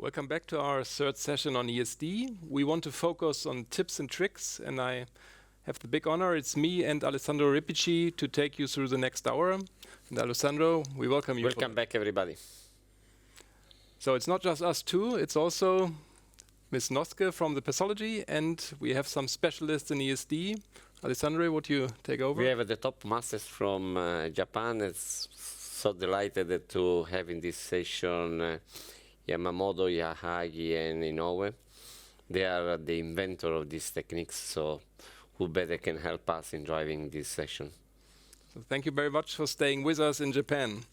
Welcome back to our third session on ESD. We want to focus on tips and tricks, and I have the big honor, it's me and Alessandro Ripici to take you through the next hour. And Alessandro, we welcome you. Welcome back, everybody. So it's not just us two, it's also Ms. Noske from the pathology, and we have some specialists in ESD. Alessandro, would you take over? We have the top masters from Japan. It's so delighted to have in this session Yamamoto, Yahagi, and Inoue. They are the inventor of these techniques, so who better can help us in driving this session. So thank you very much for staying with us in Japan.